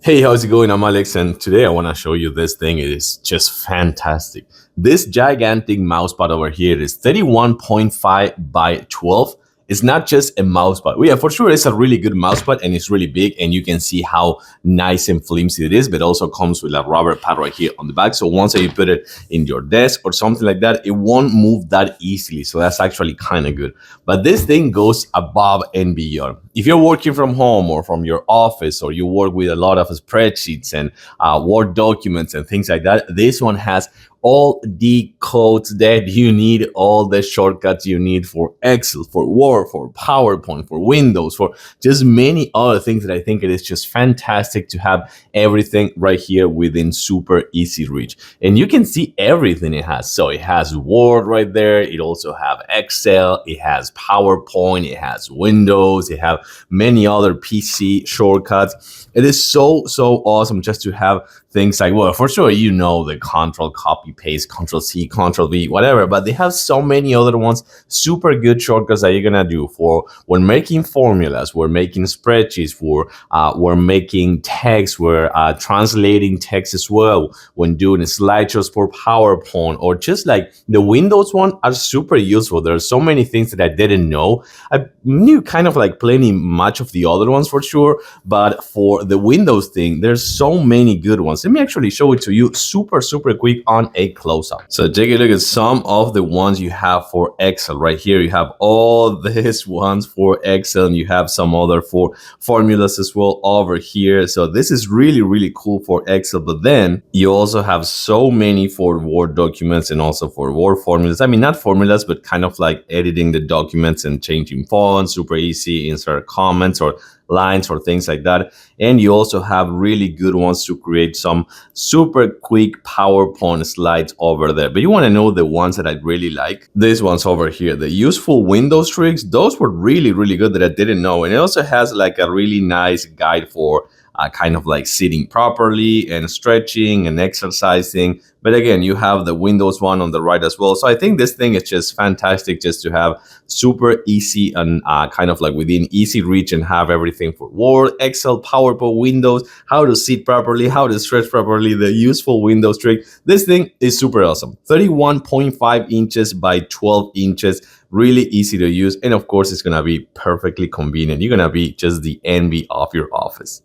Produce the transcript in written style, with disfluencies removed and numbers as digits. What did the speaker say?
Hey, how's it going? I'm Alex, and today I want to show you this thing. It is just fantastic. This gigantic mousepad over here is 31.5 by 12. It's not just a mousepad. Well, yeah, for sure, it's a really good mousepad, and it's really big, and you can see how nice and flimsy it is, but it also comes with a rubber pad right here on the back. So once you put it in your desk or something like that, it won't move that easily. So that's actually kind of good. But this thing goes above and beyond. If you're working from home or from your office, or you work with a lot of spreadsheets and Word documents and things like that, this one has all the codes that you need, all the shortcuts you need for Excel, for Word, for PowerPoint, for Windows, for just many other things that I think it is just fantastic to have everything right here within super easy reach. And you can see everything it has. So it has Word right there. It also have Excel. It has PowerPoint. It has Windows. It have many other PC shortcuts. It is so awesome just to have things like, well, for sure, you know, the control, copy, paste, control C, control V, whatever, but they have so many other ones, super good shortcuts that you're gonna do for when making formulas, we're making spreadsheets, for we're making text, we're translating text as well, when doing slideshows for PowerPoint, or just like the Windows one are super useful. There are so many things that I didn't know. I knew kind of like plenty much of the other ones for sure, but for the Windows thing, there's so many good ones. Let me actually show it to you super quick on a close-up. So take a look at some of the ones you have for Excel. Right here, you have all these ones for Excel, and you have some other for formulas as well over here. So this is really cool for Excel, but then you also have so many for Word documents and also for Word formulas. I mean, not formulas, but kind of like editing the documents and changing fonts, super easy, insert comments or lines or things like that. And you also have really good ones to create some super quick PowerPoint slides over there. But you want to know the ones that I really like? These ones over here, the useful Windows tricks, those were really good that I didn't know. And it also has like a really nice guide for kind of like sitting properly and stretching and exercising. But again, you have the Windows one on the right as well. So I think this thing is just fantastic just to have super easy and kind of like within easy reach, and have everything for Word, Excel, PowerPoint, Windows, how to sit properly, how to stretch properly, the useful Windows trick. This thing is super awesome. 31.5 inches by 12 inches. Really easy to use. And of course, it's going to be perfectly convenient. You're going to be just the envy of your office.